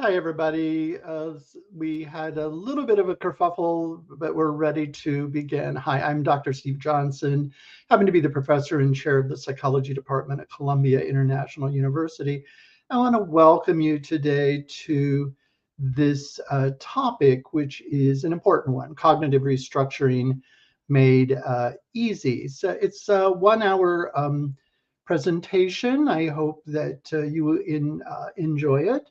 Hi, everybody. We had a little bit of a kerfuffle, but we're ready to begin. Hi, I'm Dr. Steve Johnson, happen to be the professor and chair of the psychology department at Columbia International University. I want to welcome you today to this topic, which is an important one, cognitive restructuring made easy. So it's a 1 hour presentation. I hope that you enjoy it.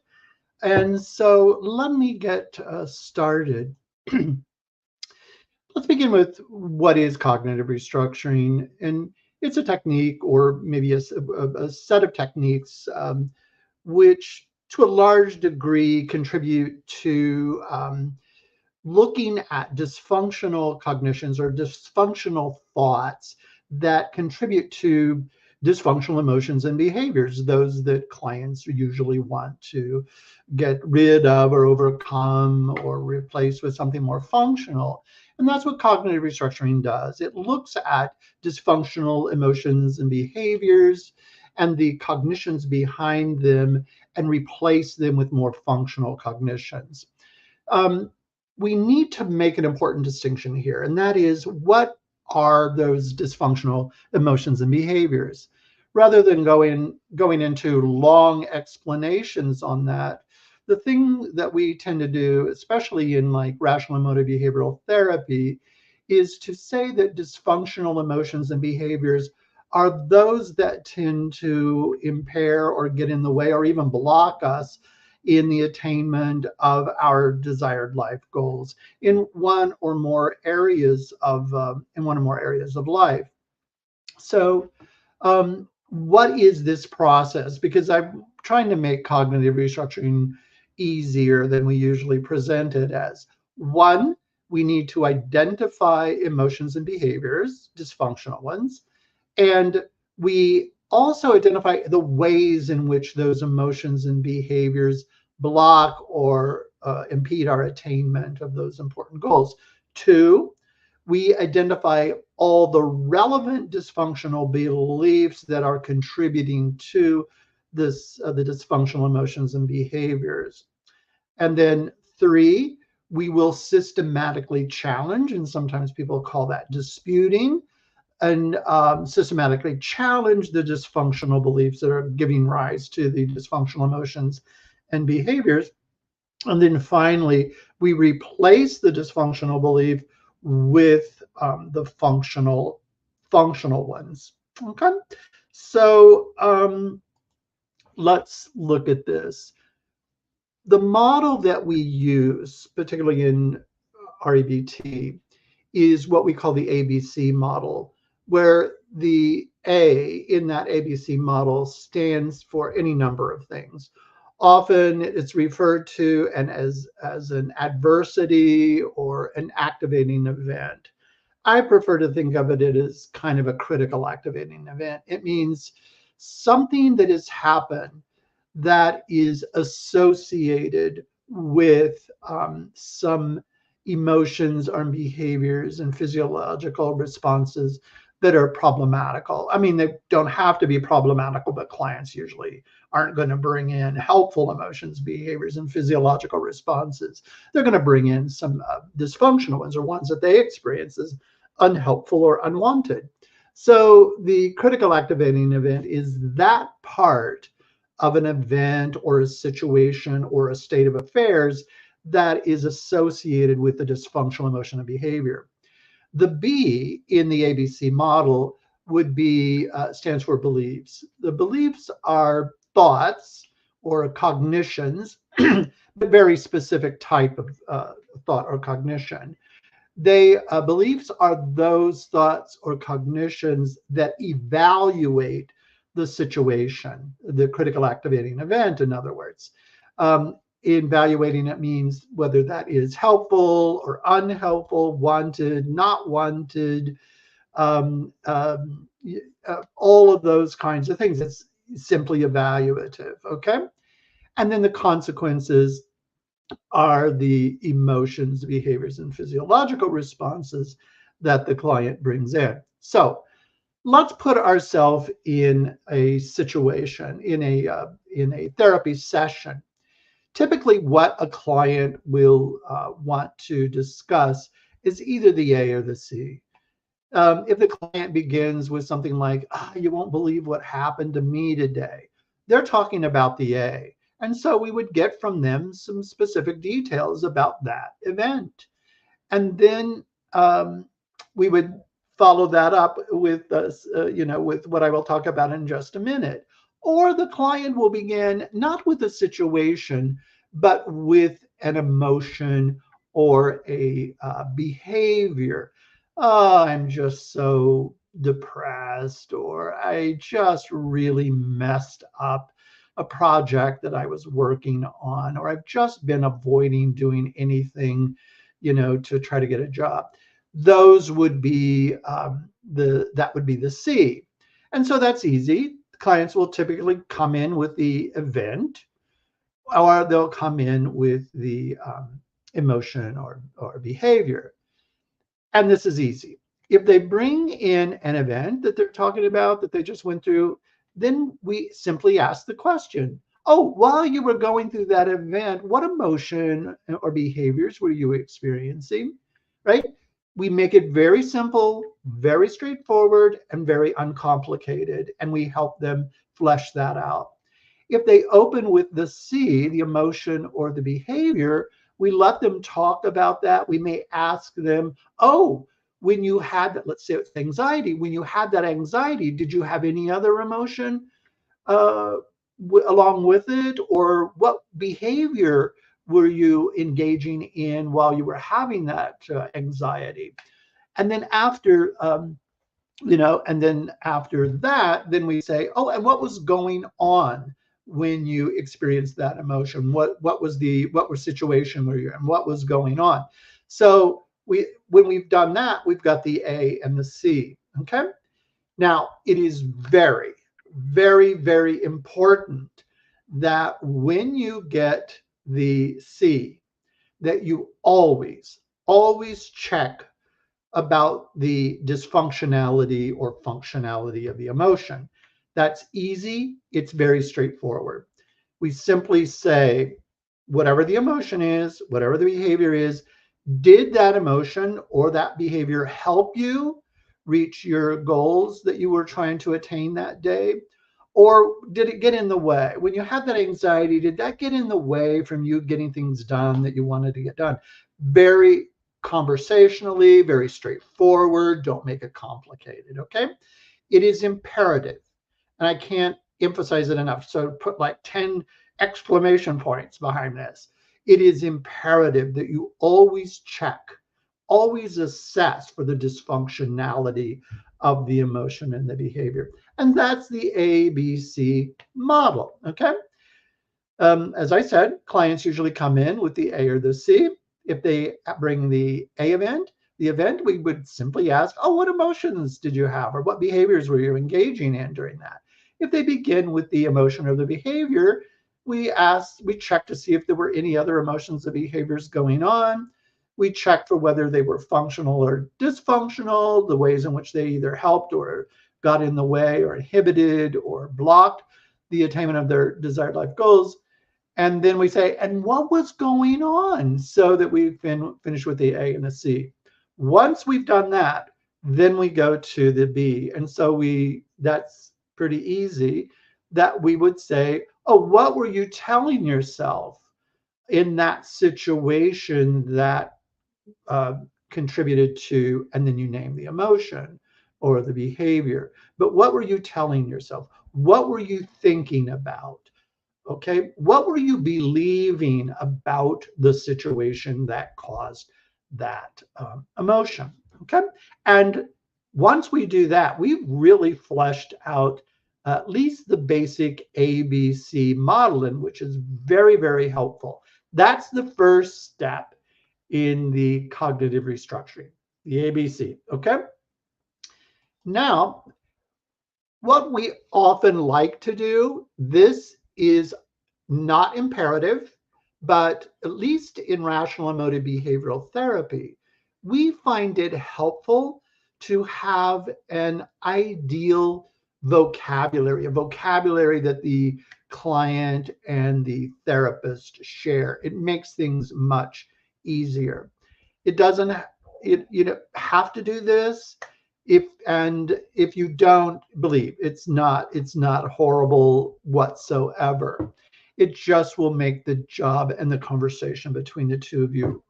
And so let me get started. Let's begin with what is cognitive restructuring. And it's a technique, or maybe a set of techniques, which to a large degree contribute to looking at dysfunctional cognitions or dysfunctional thoughts that contribute to dysfunctional emotions and behaviors, those that clients usually want to get rid of or overcome or replace with something more functional. And that's what cognitive restructuring does. It looks at dysfunctional emotions and behaviors and the cognitions behind them and replace them with more functional cognitions. We need to make an important distinction here, and that is, what are those dysfunctional emotions and behaviors? Rather than going into long explanations on that, the thing that we tend to do, especially in like rational emotive behavioral therapy, is to say that dysfunctional emotions and behaviors are those that tend to impair or get in the way or even block us in the attainment of our desired life goals in one or more areas of life. So, what is this process? Because I'm trying to make cognitive restructuring easier than we usually present it as. One, we need to identify emotions and behaviors, dysfunctional ones, and we also identify the ways in which those emotions and behaviors block or impede our attainment of those important goals. Two, we identify all the relevant dysfunctional beliefs that are contributing to the dysfunctional emotions and behaviors. And then three, we will systematically challenge, and sometimes people call that disputing, and systematically challenge the dysfunctional beliefs that are giving rise to the dysfunctional emotions and behaviors. And then finally, we replace the dysfunctional belief with the functional ones. Okay, so let's look at this. The model that we use, particularly in REBT, is what we call the ABC model, where the A in that ABC model stands for any number of things. Often it's referred to as an adversity or an activating event. I prefer to think of it as kind of a critical activating event. It means something that has happened that is associated with some emotions or behaviors and physiological responses that are problematical. I mean, they don't have to be problematical, but clients usually aren't going to bring in helpful emotions, behaviors, and physiological responses. They're going to bring in some dysfunctional ones, or ones that they experience as unhelpful or unwanted. So the critical activating event is that part of an event or a situation or a state of affairs that is associated with the dysfunctional emotion and behavior. The B in the ABC model would be stands for beliefs. The beliefs are thoughts or cognitions, but very specific type of thought or cognition. Beliefs are those thoughts or cognitions that evaluate the situation, the critical activating event, in other words. Evaluating it means whether that is helpful or unhelpful, wanted, not wanted, all of those kinds of things. It's simply evaluative, okay? And then the consequences are the emotions, behaviors, and physiological responses that the client brings in. So let's put ourselves in a situation, in a therapy session. Typically, what a client will want to discuss is either the A or the C. If the client begins with something like, you won't believe what happened to me today, they're talking about the A. And so we would get from them some specific details about that event. And then we would follow that up with, with what I will talk about in just a minute. Or the client will begin not with a situation, but with an emotion or a behavior. Oh, I'm just so depressed, or I just really messed up a project that I was working on, or I've just been avoiding doing anything, to try to get a job. Those would be that would be the C. And so that's easy. Clients will typically come in with the event, or they'll come in with the emotion or behavior. And this is easy. If they bring in an event that they're talking about that they just went through, then we simply ask the question, oh, while you were going through that event, what emotion or behaviors were you experiencing? Right? We make it very simple, very straightforward, and very uncomplicated, and we help them flesh that out. If they open with the C, the emotion or the behavior, we let them talk about that. We may ask them, oh, when you had that, let's say it's anxiety, when you had that anxiety, did you have any other emotion uh, along with it? Or what behavior were you engaging in while you were having that anxiety? And then after that, then we say, oh, and what was going on when you experienced that emotion? What situation were you in? What was going on? So when we've done that, we've got the A and the C. Okay. Now it is very, very, very important that when you get the C, that you always check about the dysfunctionality or functionality of the emotion. That's easy. It's very straightforward. We simply say, whatever the emotion is, whatever the behavior is, did that emotion or that behavior help you reach your goals that you were trying to attain that day? Or did it get in the way? When you had that anxiety, did that get in the way from you getting things done that you wanted to get done? Very conversationally, very straightforward. Don't make it complicated, okay? It is imperative, and I can't emphasize it enough. So put like 10 exclamation points behind this. It is imperative that you always check, always assess for the dysfunctionality of the emotion and the behavior. And that's the ABC model, okay? As I said, clients usually come in with the A or the C. If they bring the event, we would simply ask, oh, what emotions did you have? Or what behaviors were you engaging in during that? If they begin with the emotion or the behavior, we check to see if there were any other emotions or behaviors going on. We check for whether they were functional or dysfunctional, the ways in which they either helped or got in the way or inhibited or blocked the attainment of their desired life goals. And then we say, and what was going on, so that we finish with the A and the C. Once we've done that, then we go to the B. And so that's pretty easy, that we would say, oh, what were you telling yourself in that situation that contributed to, and then you name the emotion or the behavior. But what were you telling yourself? What were you thinking about? Okay, what were you believing about the situation that caused that emotion? Okay, and once we do that, we've really fleshed out at least the basic ABC modeling, which is very, very helpful. That's the first step in the cognitive restructuring, the ABC. Okay, now what we often like to do, this is not imperative, but at least in rational emotive behavioral therapy, we find it helpful to have an ideal vocabulary, a vocabulary that the client and the therapist share. It makes things much easier. It doesn't have to do this. If you don't believe, it's not horrible whatsoever. It just will make the job and the conversation between the two of you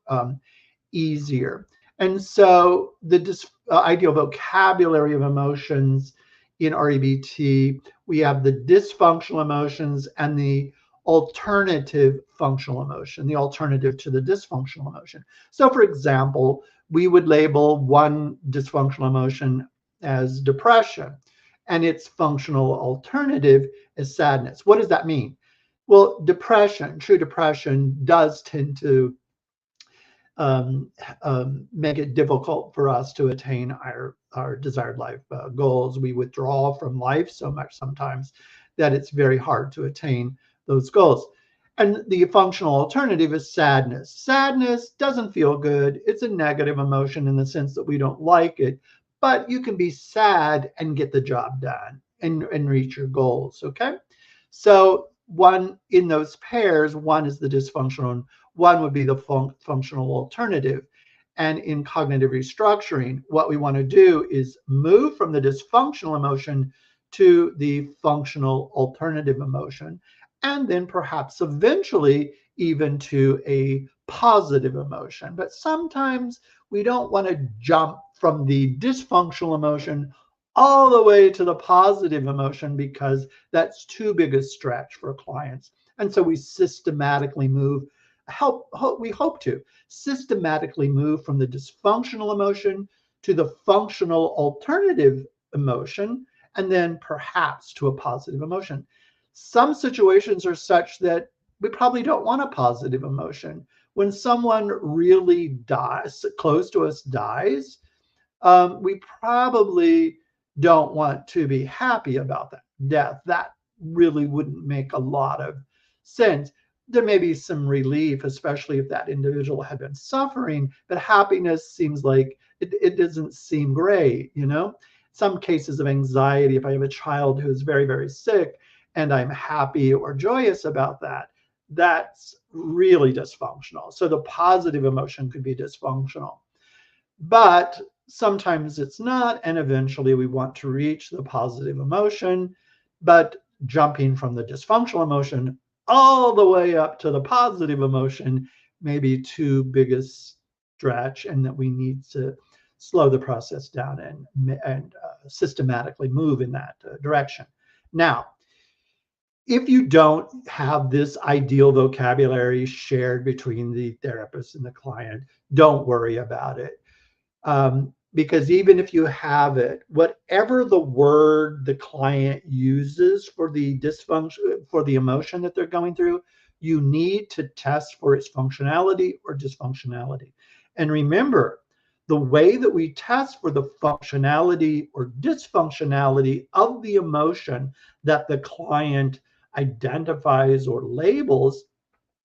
easier. And so the ideal vocabulary of emotions in REBT, we have the dysfunctional emotions and the alternative functional emotion, the alternative to the dysfunctional emotion. So, for example, we would label one dysfunctional emotion as depression and its functional alternative as sadness. What does that mean? Well, true depression does tend to make it difficult for us to attain our desired life goals. We withdraw from life so much sometimes that it's very hard to attain those goals. And the functional alternative is sadness. Sadness doesn't feel good. It's a negative emotion in the sense that we don't like it, but you can be sad and get the job done and reach your goals. Okay. So one in those pairs, one is the dysfunctional, one would be the functional alternative. And in cognitive restructuring, what we want to do is move from the dysfunctional emotion to the functional alternative emotion, and then perhaps eventually even to a positive emotion. But sometimes we don't want to jump from the dysfunctional emotion all the way to the positive emotion because that's too big a stretch for clients. And so we systematically we hope to systematically move from the dysfunctional emotion to the functional alternative emotion, and then perhaps to a positive emotion. Some situations are such that we probably don't want a positive emotion. When someone really dies, close to us dies, we probably don't want to be happy about that death. That really wouldn't make a lot of sense. There may be some relief, especially if that individual had been suffering, but happiness seems like it doesn't seem great. Some cases of anxiety, if I have a child who is very, very sick and I'm happy or joyous about that, that's really dysfunctional. So the positive emotion could be dysfunctional. But sometimes it's not, and eventually we want to reach the positive emotion, but jumping from the dysfunctional emotion all the way up to the positive emotion may be too big a stretch, and that we need to slow the process down and systematically move in that direction. Now, if you don't have this ideal vocabulary shared between the therapist and the client, don't worry about it. Because even if you have it, whatever the word the client uses for the dysfunction, for the emotion that they're going through, you need to test for its functionality or dysfunctionality. And remember, the way that we test for the functionality or dysfunctionality of the emotion that the client identifies or labels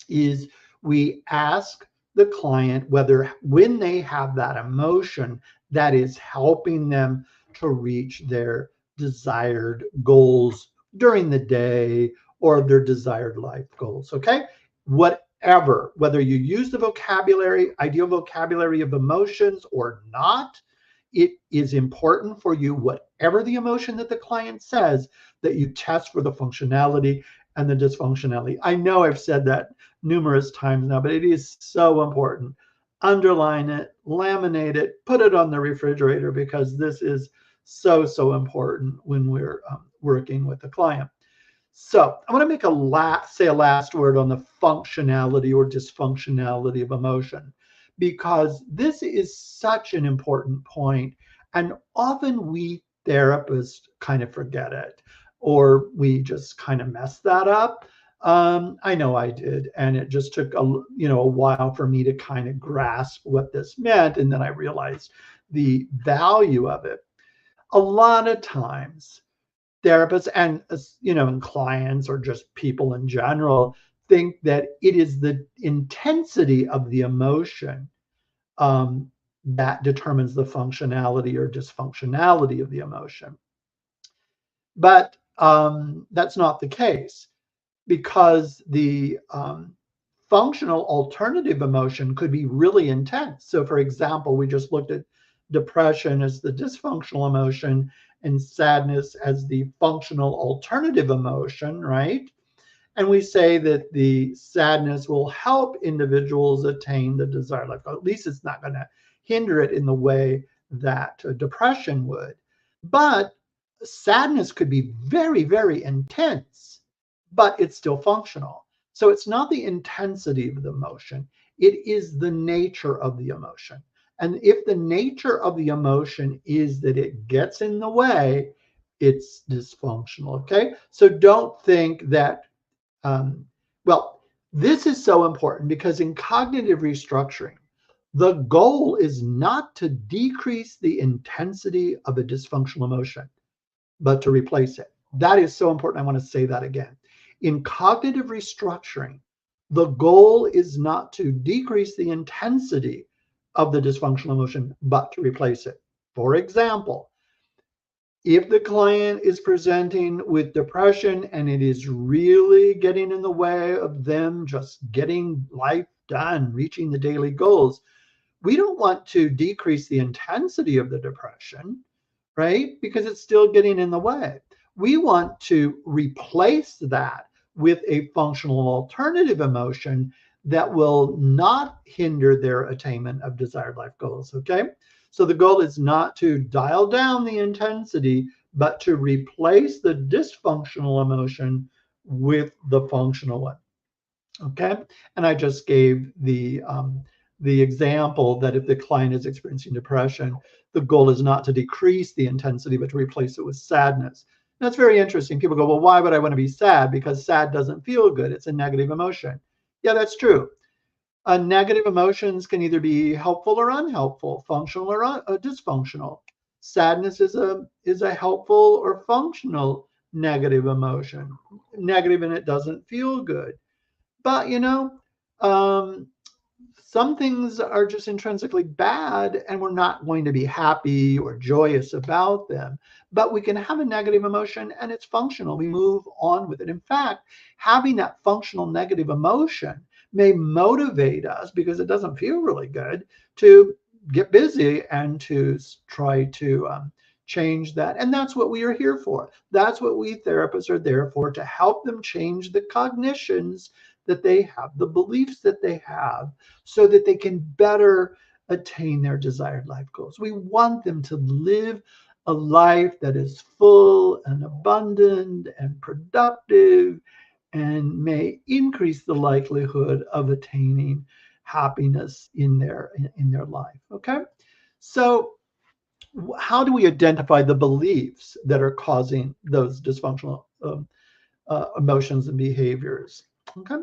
is we ask the client whether when they have that emotion that is helping them to reach their desired goals during the day or their desired life goals. Okay. Whether you use the ideal vocabulary of emotions or not, it is important for you, whatever the emotion that the client says, that you test for the functionality and the dysfunctionality. I know I've said that numerous times now, but it is so important. Underline it, laminate it, put it on the refrigerator, because this is so, so important when we're working with the client. So I want to make say a last word on the functionality or dysfunctionality of emotion, because this is such an important point, and often we therapists kind of forget it, or we just kind of mess that up. I know I did, and it just took a while for me to kind of grasp what this meant, and then I realized the value of it. A lot of times therapists and clients, or just people in general, think that it is the intensity of the emotion that determines the functionality or dysfunctionality of the emotion. But that's not the case. because the functional alternative emotion could be really intense. So, for example, we just looked at depression as the dysfunctional emotion and sadness as the functional alternative emotion, right? And we say that the sadness will help individuals attain the desired life goal. At least it's not going to hinder it in the way that depression would. But sadness could be very, very intense, but it's still functional. So it's not the intensity of the emotion, it is the nature of the emotion. And if the nature of the emotion is that it gets in the way, it's dysfunctional. Okay. So don't think that, um, well, this is so important because in cognitive restructuring, the goal is not to decrease the intensity of a dysfunctional emotion, but to replace it. That is so important. I want to say that again. In cognitive restructuring, the goal is not to decrease the intensity of the dysfunctional emotion, but to replace it. For example, if the client is presenting with depression and it is really getting in the way of them just getting life done, reaching the daily goals, we don't want to decrease the intensity of the depression, right? Because it's still getting in the way. We want to replace that with a functional alternative emotion that will not hinder their attainment of desired life goals. Okay. So the goal is not to dial down the intensity, but to replace the dysfunctional emotion with the functional one. Okay. And I just gave the example that if the client is experiencing depression, the goal is not to decrease the intensity, but to replace it with sadness. That's very interesting. People go, well, why would I want to be sad? Because sad doesn't feel good. It's a negative emotion. Yeah, that's true. Negative emotions can either be helpful or unhelpful, functional or dysfunctional. Sadness is a helpful or functional negative emotion. Negative and it doesn't feel good. But um, some things are just intrinsically bad and we're not going to be happy or joyous about them. But we can have a negative emotion and it's functional. We move on with it. In fact, having that functional negative emotion may motivate us because it doesn't feel really good to get busy and to try to change that. And that's what we are here for. That's what we therapists are there for, to help them change the cognitions that they have, the beliefs that they have, so that they can better attain their desired life goals. We want them to live a life that is full and abundant and productive and may increase the likelihood of attaining happiness in their life. Okay? So how do we identify the beliefs that are causing those dysfunctional emotions and behaviors? Okay.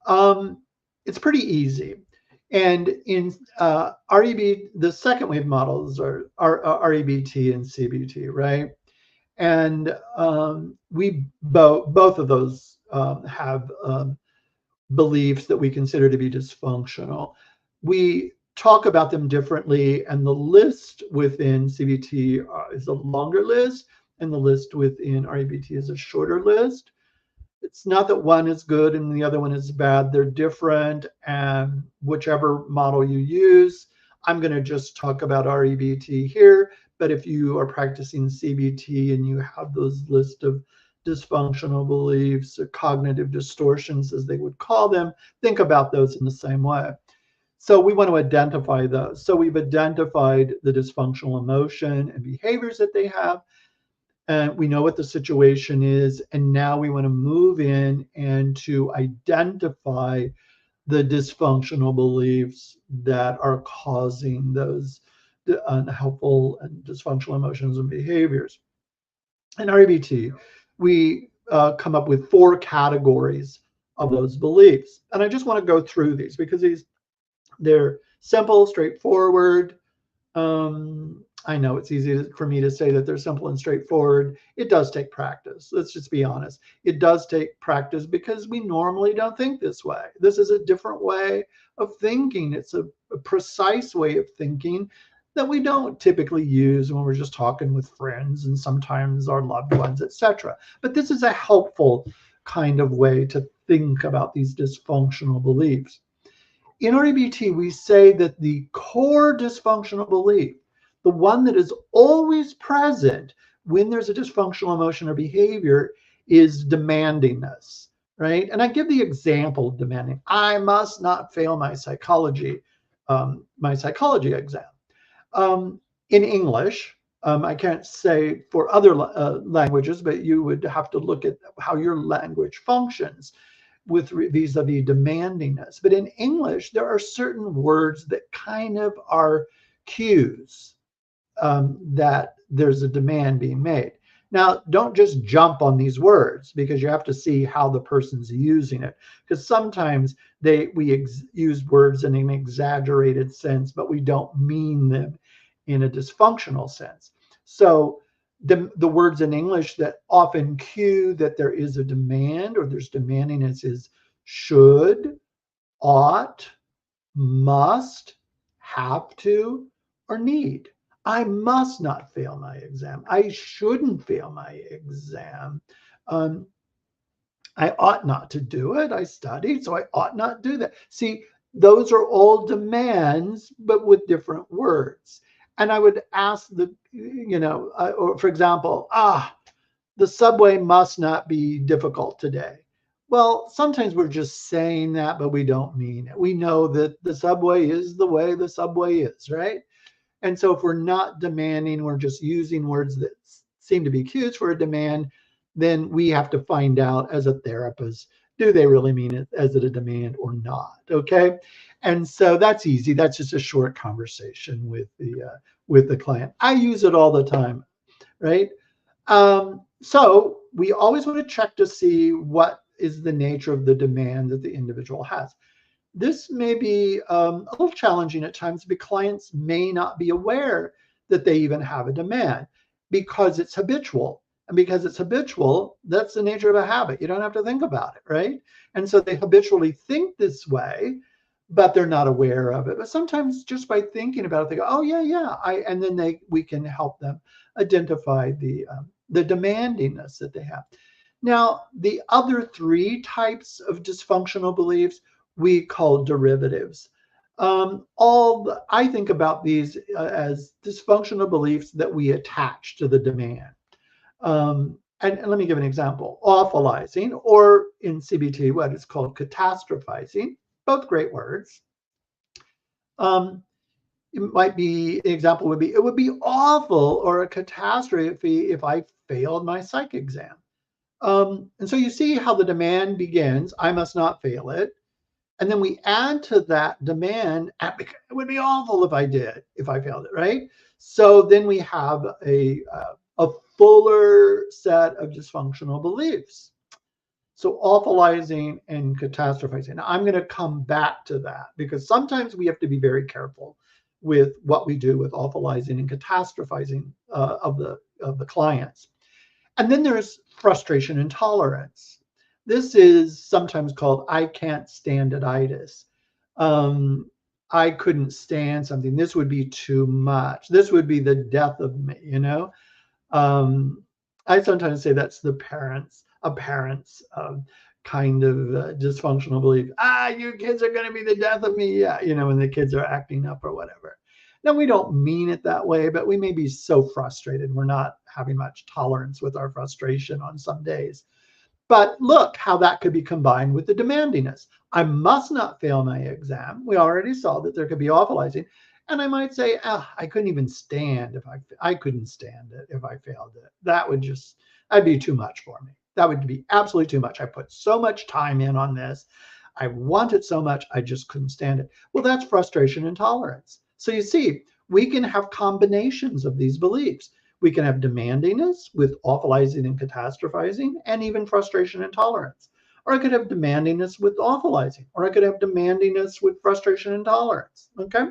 Um, it's pretty easy. And in REB, the second wave models are REBT and CBT, right? And we both of those have beliefs that we consider to be dysfunctional. We talk about them differently, and the list within CBT is a longer list, and the list within REBT is a shorter list. It's not that one is good and the other one is bad. They're different, and whichever model you use, I'm going to just talk about REBT here. But if you are practicing CBT and you have those list of dysfunctional beliefs or cognitive distortions, as they would call them, think about those in the same way. So we want to identify those. So we've identified the dysfunctional emotion and behaviors that they have, and we know what the situation is, and now we want to move in and to identify the dysfunctional beliefs that are causing those unhelpful and dysfunctional emotions and behaviors. In REBT, we come up with 4 categories of those beliefs, and I just want to go through these because they're simple, straightforward. I know it's easy for me to say that they're simple and straightforward. It does take practice. Let's just be honest. It does take practice because we normally don't think this way. This is a different way of thinking. It's a precise way of thinking that we don't typically use when we're just talking with friends and sometimes our loved ones, etc. But this is a helpful kind of way to think about these dysfunctional beliefs. In REBT, we say that the core dysfunctional belief, the one that is always present when there's a dysfunctional emotion or behavior, is demandingness, right? And I give the example of demanding. I must not fail my psychology exam. In English, I can't say for other languages, but you would have to look at how your language functions with vis-a-vis demandingness. But in English, there are certain words that kind of are cues that there's a demand being made. Now, don't just jump on these words, because you have to see how the person's using it. Because sometimes we use words in an exaggerated sense, but we don't mean them in a dysfunctional sense. So the words in English that often cue that there is a demand or there's demandingness is should, ought, must, have to, or need. I must not fail my exam. I shouldn't fail my exam. I ought not to do it. I studied, so I ought not do that. See, those are all demands, but with different words. And I would ask or for example, the subway must not be difficult today. Well, sometimes we're just saying that, but we don't mean it. We know that the subway is the way the subway is, right? And so if we're not demanding, we're just using words that seem to be cues for a demand, then we have to find out as a therapist, do they really mean it as a demand or not? Okay. And so that's easy. That's just a short conversation with the client. I use it all the time, right? So we always want to check to see what is the nature of the demand that the individual has. This may be a little challenging at times because clients may not be aware that they even have a demand because it's habitual. And because it's habitual, that's the nature of a habit. You don't have to think about it, right? And so they habitually think this way, but they're not aware of it. But sometimes just by thinking about it, they go, "Oh yeah." And then we can help them identify the demandingness that they have. Now, the other three types of dysfunctional beliefs we call derivatives. I think about these as dysfunctional beliefs that we attach to the demand. And let me give an example. Awfulizing, or in CBT, what is called catastrophizing, both great words. It might be, an example would be, it would be awful or a catastrophe if I failed my psych exam. And so you see how the demand begins, I must not fail it. And then we add to that demand, it would be awful if I failed it, right? So then we have a fuller set of dysfunctional beliefs. So awfulizing and catastrophizing. Now, I'm going to come back to that because sometimes we have to be very careful with what we do with awfulizing and catastrophizing of the clients. And then there's frustration and tolerance. This is sometimes called I can't stand it-itis. I couldn't stand something. This would be too much. This would be the death of me, I sometimes say that's a parent's kind of dysfunctional belief. Your kids are going to be the death of me. Yeah, when the kids are acting up or whatever. Now, we don't mean it that way, but we may be so frustrated. We're not having much tolerance with our frustration on some days. But look how that could be combined with the demandingness. I must not fail my exam. We already saw that there could be awfulizing. And I might say, I couldn't even stand I couldn't stand it if I failed it. That'd be too much for me. That would be absolutely too much. I put so much time in on this. I want it so much, I just couldn't stand it. Well, that's frustration and tolerance. So you see, we can have combinations of these beliefs. We can have demandingness with awfulizing and catastrophizing, and even frustration and tolerance. Or I could have demandingness with awfulizing, or I could have demandingness with frustration and tolerance. Okay.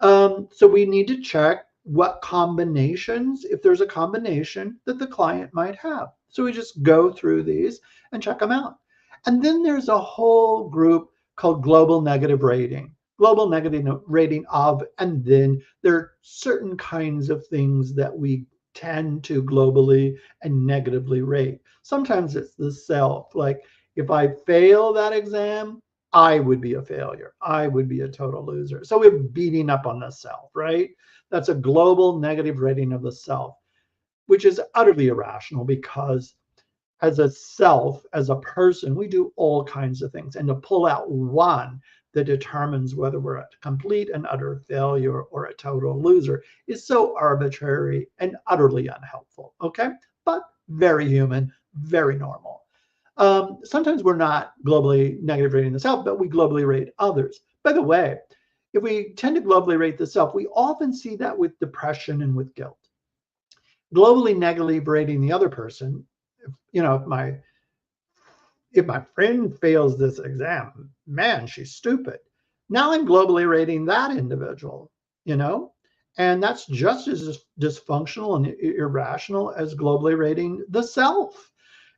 So we need to check what combinations, if there's a combination that the client might have. So we just go through these and check them out. And then there's a whole group called global negative rating. Global negative rating of, and then there are certain kinds of things that we tend to globally and negatively rate. Sometimes it's the self. Like if I fail that exam, I would be a failure. I would be a total loser. So we're beating up on the self, right? That's a global negative rating of the self, which is utterly irrational because as a self, as a person, we do all kinds of things. And to pull out one that determines whether we're a complete and utter failure or a total loser is so arbitrary and utterly unhelpful. Okay. But very human, very normal. Sometimes we're not globally negative rating the self, but we globally rate others. By the way, if we tend to globally rate the self, we often see that with depression and with guilt. Globally negative rating the other person, you know, if my friend fails this exam, man, she's stupid. Now I'm globally rating that individual, you know, and that's just as dysfunctional and irrational as globally rating the self.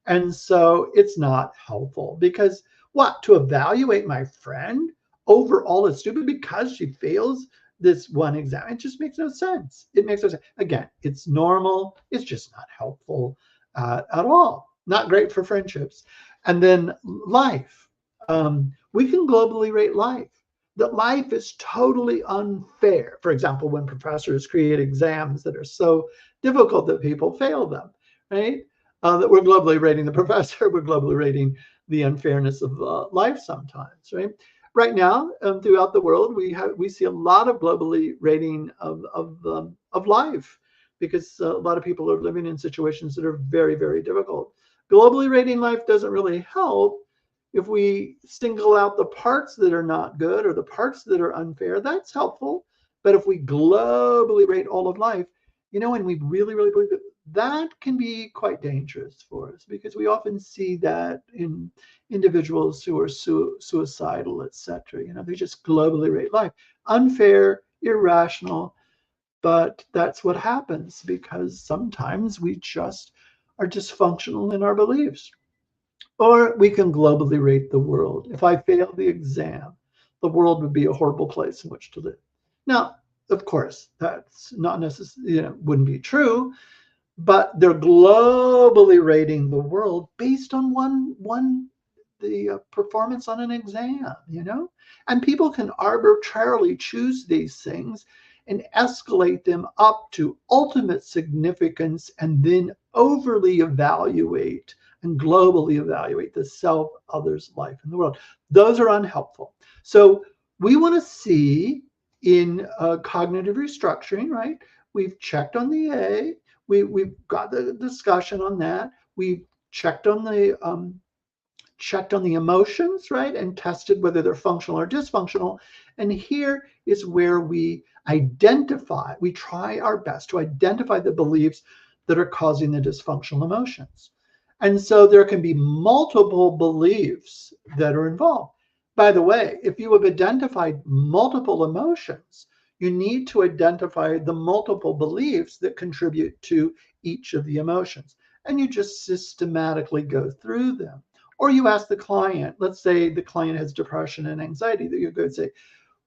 And so it's not helpful because what? To evaluate my friend overall is stupid because she fails this one exam. It just makes no sense. It makes no sense. Again, it's normal. It's just not helpful at all. Not great for friendships. And then life. We can globally rate life. That life is totally unfair. For example, when professors create exams that are so difficult that people fail them, right? That we're globally rating the professor, we're globally rating the unfairness of life sometimes, right? Right now, throughout the world, we see a lot of globally rating of life because a lot of people are living in situations that are very, very difficult. Globally rating life doesn't really help if we single out the parts that are not good or the parts that are unfair. That's helpful. But if we globally rate all of life, you know, and we really, really believe it, that can be quite dangerous for us because we often see that in individuals who are suicidal, etc. You know, they just globally rate life. Unfair, irrational, but that's what happens because sometimes we just are dysfunctional in our beliefs. Or we can globally rate the world. If I failed the exam, the world would be a horrible place in which to live. Now, of course, that's not necessarily, you know, wouldn't be true, but they're globally rating the world based on the performance on an exam, you know? And people can arbitrarily choose these things and escalate them up to ultimate significance and then overly evaluate and globally evaluate the self, others, life, and the world. Those are unhelpful. So we want to see in cognitive restructuring, right? We've checked on the A, we've got the discussion on that. We've checked on the emotions, right, and tested whether they're functional or dysfunctional. And here is where we try our best to identify the beliefs that are causing the dysfunctional emotions. And so there can be multiple beliefs that are involved. By the way, if you have identified multiple emotions, you need to identify the multiple beliefs that contribute to each of the emotions. And you just systematically go through them. Or you ask the client, let's say the client has depression and anxiety, that you go and say,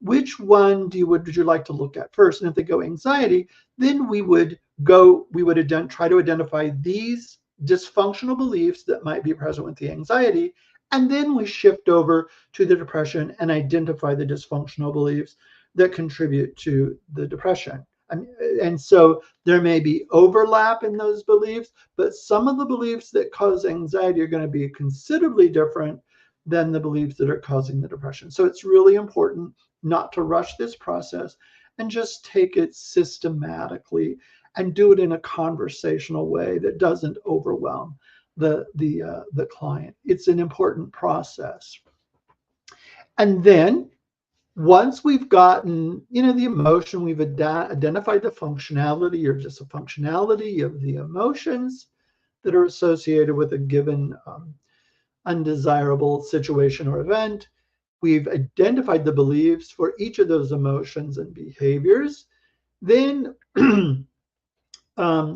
which one would you like to look at first? And if they go anxiety, then try to identify these dysfunctional beliefs that might be present with the anxiety. And then we shift over to the depression and identify the dysfunctional beliefs that contribute to the depression. And so there may be overlap in those beliefs, but some of the beliefs that cause anxiety are going to be considerably different than the beliefs that are causing the depression. So it's really important not to rush this process and just take it systematically and do it in a conversational way that doesn't overwhelm the client. It's an important process. And then once we've gotten, you know, the emotion, we've identified the functionality or just the functionality of the emotions that are associated with a given undesirable situation or event. We've identified the beliefs for each of those emotions and behaviors. Then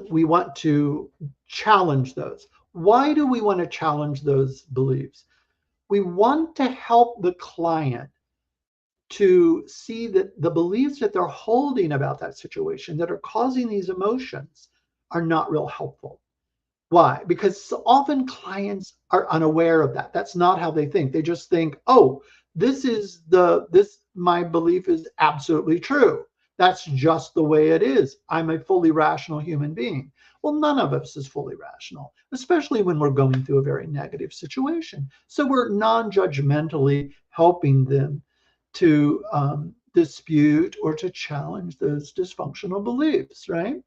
we want to challenge those. Why do we want to challenge those beliefs? We want to help the client to see that the beliefs that they're holding about that situation that are causing these emotions are not real helpful. Why? Because so often clients are unaware of that. That's not how they think. They just think, oh, my belief is absolutely true. That's just the way it is. I'm a fully rational human being. Well, none of us is fully rational, especially when we're going through a very negative situation. So we're non-judgmentally helping them to dispute or to challenge those dysfunctional beliefs, right?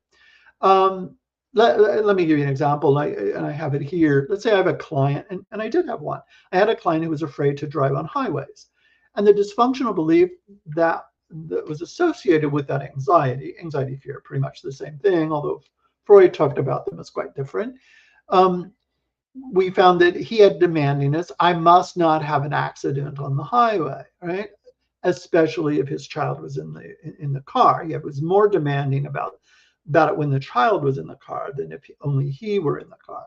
Um, let me give you an example, and I have it here. Let's say I have a client, and I did have one. I had a client who was afraid to drive on highways. And the dysfunctional belief that, that was associated with that anxiety, fear, pretty much the same thing, although Freud talked about them as quite different. Um, we found that he had demandingness. I must not have an accident on the highway, right? Especially if his child was in the car. He was more demanding about it when the child was in the car than if only he were in the car.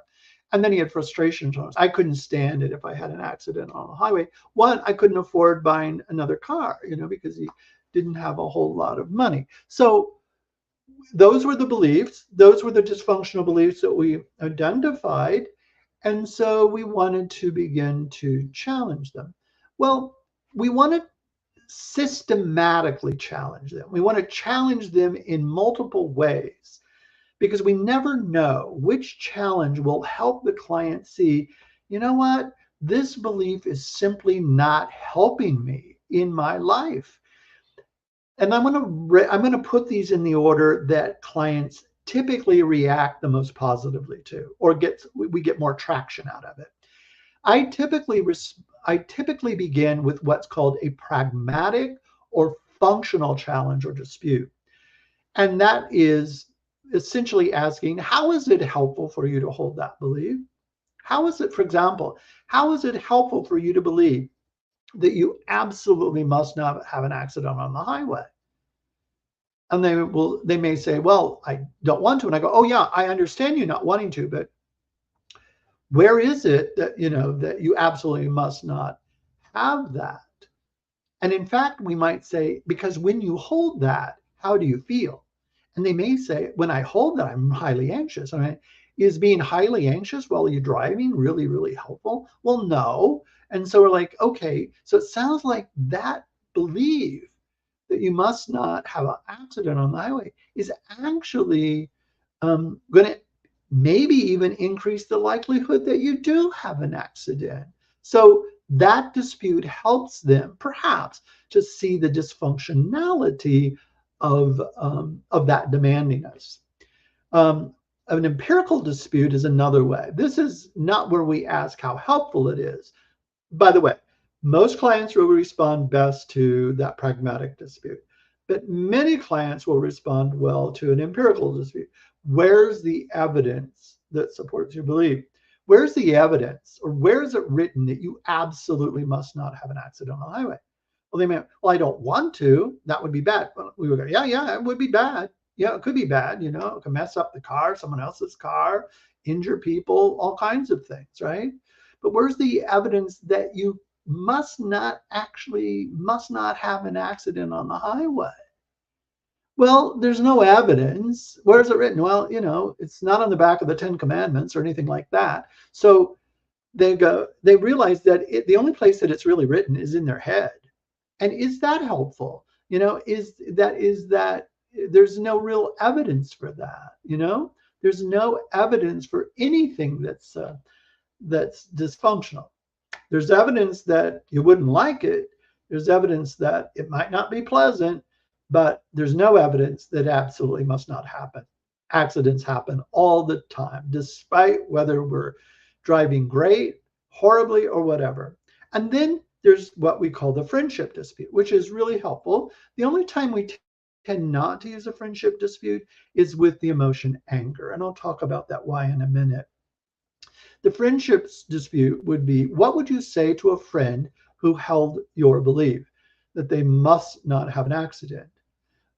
And then he had frustration tones. I couldn't stand it if I had an accident on the highway. One, I couldn't afford buying another car, because he didn't have a whole lot of money. So those were the beliefs. Those were the dysfunctional beliefs that we identified. And so we wanted to begin to challenge them. Well, we want to systematically challenge them. We want to challenge them in multiple ways because we never know which challenge will help the client see, you know what, this belief is simply not helping me in my life. And I'm going to put these in the order that clients typically react the most positively to, or we get more traction out of it. I typically begin with what's called a pragmatic or functional challenge or dispute. And that is essentially asking, how is it helpful for you to hold that belief? How is it, for example, how is it helpful for you to believe that you absolutely must not have an accident on the highway? And they may say, well, I don't want to. And I go, oh yeah, I understand you not wanting to, but where is it that that you absolutely must not have that? And in fact, we might say, because when you hold that, how do you feel? And they may say, when I hold that, I'm highly anxious. I mean, is being highly anxious while you're driving really, really helpful? Well, no. And so we're like, okay, so it sounds like that belief that you must not have an accident on the highway is actually going to maybe even increase the likelihood that you do have an accident. So that dispute helps them perhaps to see the dysfunctionality of that demandingness. An empirical dispute is another way. This is not where we ask how helpful it is. By the way, most clients will respond best to that pragmatic dispute, but many clients will respond well to an empirical dispute. Where's the evidence that supports your belief? Where's the evidence, or where is it written that you absolutely must not have an accident on the highway? Well, they may, well, I don't want to. That would be bad. Well, we would go, yeah, it would be bad. Yeah, it could be bad. It could mess up the car, someone else's car, injure people, all kinds of things, right? But where's the evidence that you must not have an accident on the highway? Well, there's no evidence. Where is it written? Well, it's not on the back of the 10 Commandments or anything like that. So they realize that the only place that it's really written is in their head. And is that helpful? Is that there's no real evidence for that? There's no evidence for anything that's dysfunctional. There's evidence that you wouldn't like it. There's evidence that it might not be pleasant, but there's no evidence that absolutely must not happen. Accidents happen all the time, despite whether we're driving great, horribly, or whatever. And then there's what we call the friendship dispute, which is really helpful. The only time we tend not to use a friendship dispute is with the emotion anger. And I'll talk about that why in a minute. The friendships dispute would be, what would you say to a friend who held your belief that they must not have an accident?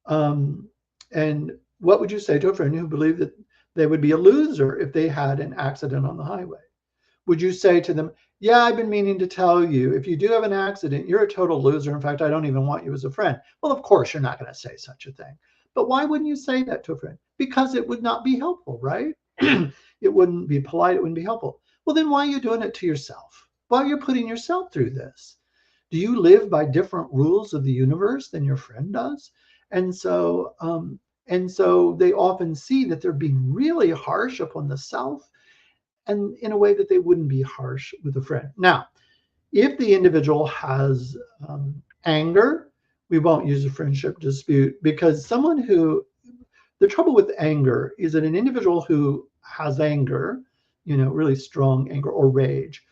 And what would you say to a friend who believed that they would be a loser if they had an accident on the highway? Would you say to them, yeah, I've been meaning to tell you, if you do have an accident, you're a total loser. In fact, I don't even want you as a friend. Well, of course, you're not going to say such a thing. But why wouldn't you say that to a friend? Because it would not be helpful, right? It wouldn't be polite. It wouldn't be helpful. Well, then why are you doing it to yourself? Why are you putting yourself through this? Do you live by different rules of the universe than your friend does? And so, they often see that they're being really harsh upon the self, and in a way that they wouldn't be harsh with a friend. Now, if the individual has anger, we won't use a friendship dispute, because the trouble with anger is that an individual who has anger, really strong anger or rage,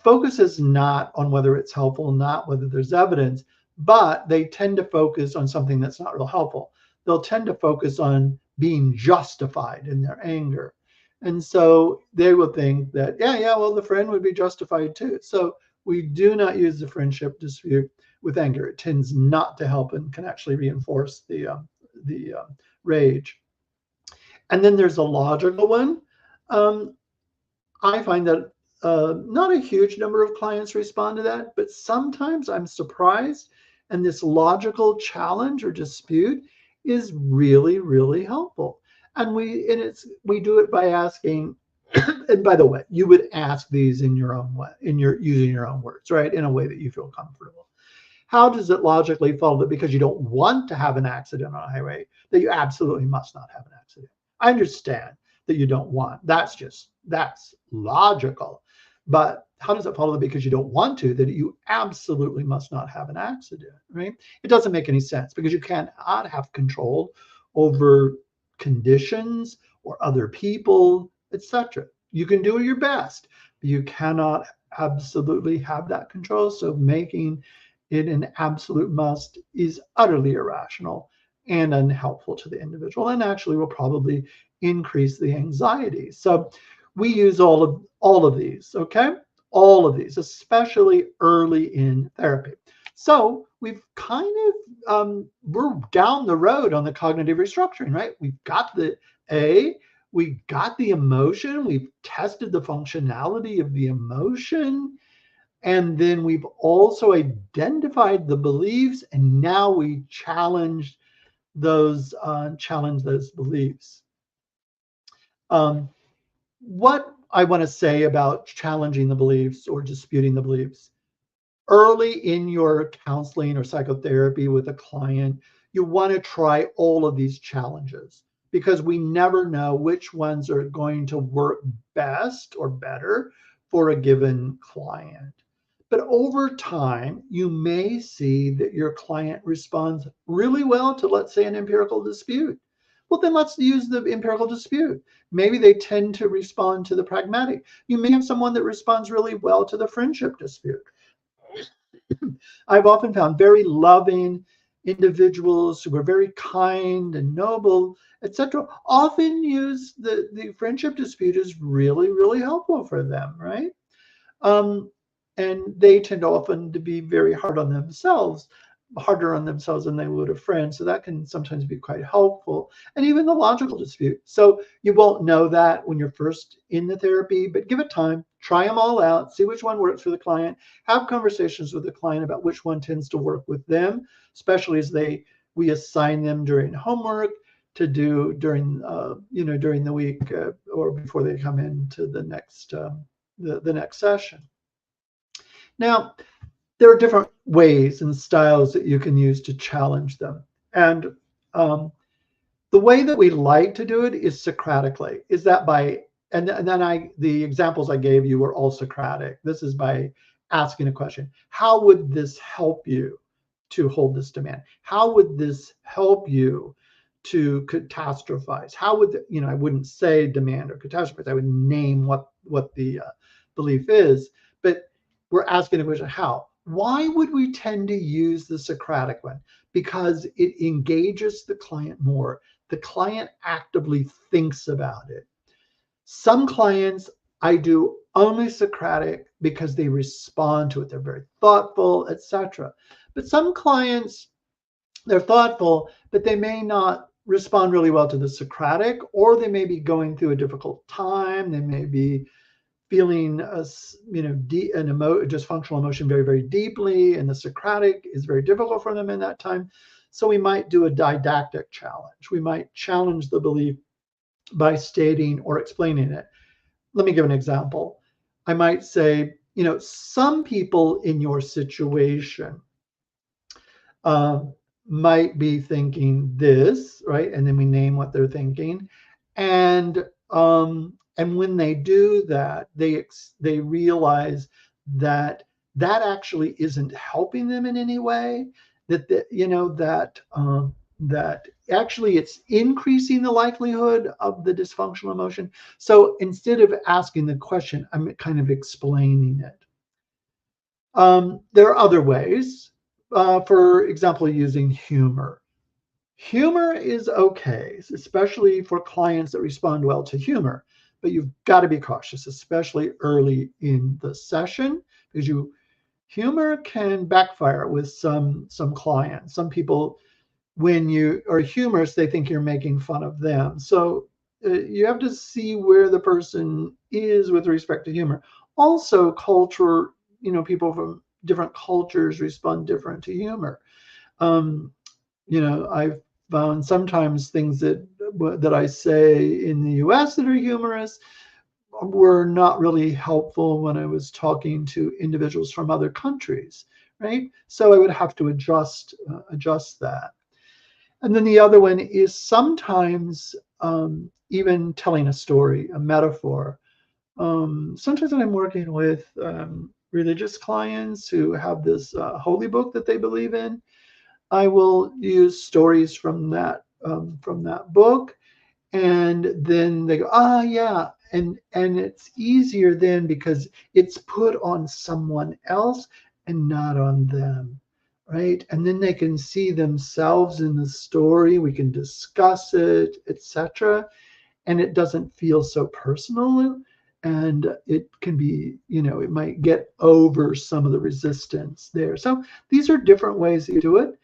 focuses not on whether it's helpful, not whether there's evidence, but they tend to focus on something that's not real helpful. They'll tend to focus on being justified in their anger. And so they will think that, yeah, well, the friend would be justified too. So we do not use the friendship dispute with anger. It tends not to help and can actually reinforce the rage. And then there's a logical one. I find that not a huge number of clients respond to that, but sometimes I'm surprised. And this logical challenge or dispute is really, really helpful. And we do it by asking. And by the way, you would ask these in your own way, using your own words, right? In a way that you feel comfortable. How does it logically follow that because you don't want to have an accident on a highway, that you absolutely must not have an accident? I understand that you don't want. That's logical. But how does it follow that because you don't want to, that you absolutely must not have an accident, right? It doesn't make any sense, because you cannot have control over conditions or other people, etc. You can do your best, but you cannot absolutely have that control. So making it an absolute must is utterly irrational and unhelpful to the individual, and actually will probably increase the anxiety. So we use all of these, okay? All of these, especially early in therapy. So we've we're down the road on the cognitive restructuring, right? We've got the A, we got the emotion, we've tested the functionality of the emotion, and then we've also identified the beliefs, and now we challenge those beliefs. What I want to say about challenging the beliefs or disputing the beliefs: early in your counseling or psychotherapy with a client, you want to try all of these challenges, because we never know which ones are going to work best or better for a given client. But over time, you may see that your client responds really well to, let's say, an empirical dispute. Well, then let's use the empirical dispute. Maybe they tend to respond to the pragmatic. You may have someone that responds really well to the friendship dispute. I've often found very loving individuals who are very kind and noble, etc., often use the friendship dispute as really, really helpful for them, right? Um, and they tend often to be very harder on themselves than they would a friend. So that can sometimes be quite helpful. And even the logical dispute. So you won't know that when you're first in the therapy, but give it time, try them all out, see which one works for the client, have conversations with the client about which one tends to work with them, especially as we assign them during homework to do during the week, or before they come into the next session. Now, there are different ways and styles that you can use to challenge them. And the way that we like to do it is Socratically. Is that and then the examples I gave you were all Socratic. This is by asking a question. How would this help you to hold this demand? How would this help you to catastrophize? How would I wouldn't say demand or catastrophize. I would name what the belief is, but we're asking the question, how? Why would we tend to use the Socratic one? Because it engages the client more. The client actively thinks about it. Some clients, I do only Socratic because they respond to it. They're very thoughtful, etc. But some clients, they're thoughtful, but they may not respond really well to the Socratic, or they may be going through a difficult time. They may be feeling dysfunctional emotion very, very deeply, and the Socratic is very difficult for them in that time. So we might do a didactic challenge. We might challenge the belief by stating or explaining it. Let me give an example. I might say, some people in your situation uh, might be thinking this, right? And then we name what they're thinking, and when they do that, they realize that that actually isn't helping them in any way. That actually it's increasing the likelihood of the dysfunctional emotion. So instead of asking the question, I'm kind of explaining it. There are other ways. For example, using humor. Humor is okay, especially for clients that respond well to humor. But you've got to be cautious, especially early in the session, because humor can backfire with some clients. Some people, when you are humorous, they think you're making fun of them. So you have to see where the person is with respect to humor. Also, culture, people from different cultures respond different to humor. Um, I've found sometimes things that I say in the U.S. that are humorous were not really helpful when I was talking to individuals from other countries, right? So I would have to adjust that. And then the other one is sometimes even telling a story, a metaphor. Sometimes when I'm working with religious clients who have this holy book that they believe in, I will use stories from that book, and then they go, ah, yeah, and it's easier then because it's put on someone else and not on them, right? And then they can see themselves in the story. We can discuss it, etc., and it doesn't feel so personal. And it can be, it might get over some of the resistance there. So these are different ways to do it.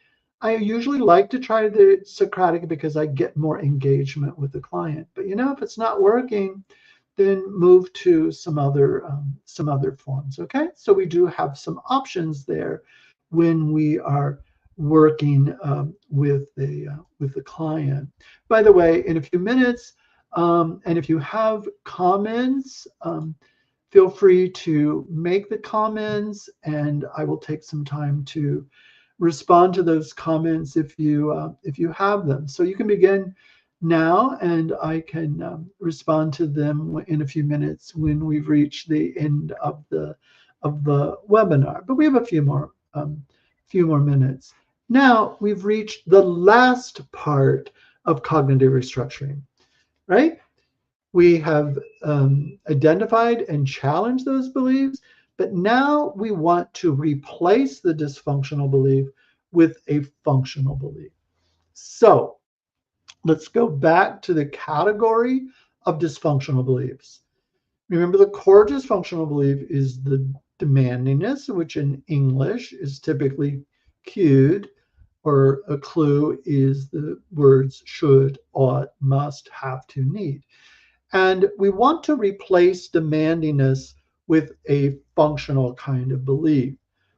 I usually like to try the Socratic because I get more engagement with the client. But if it's not working, then move to some other forms. Okay, so we do have some options there when we are working with the client. By the way, in a few minutes, and if you have comments, feel free to make the comments, and I will take some time to respond to those comments if you have them. So you can begin now, and I can respond to them in a few minutes when we've reached the end of the webinar. But we have a few more minutes. Now we've reached the last part of cognitive restructuring, right? We have identified and challenged those beliefs, but now we want to replace the dysfunctional belief with a functional belief. So let's go back to the category of dysfunctional beliefs. Remember, the core dysfunctional belief is the demandingness, which in English is typically cued, or a clue is the words should, ought, must, have to, need. And we want to replace demandingness with a functional kind of belief.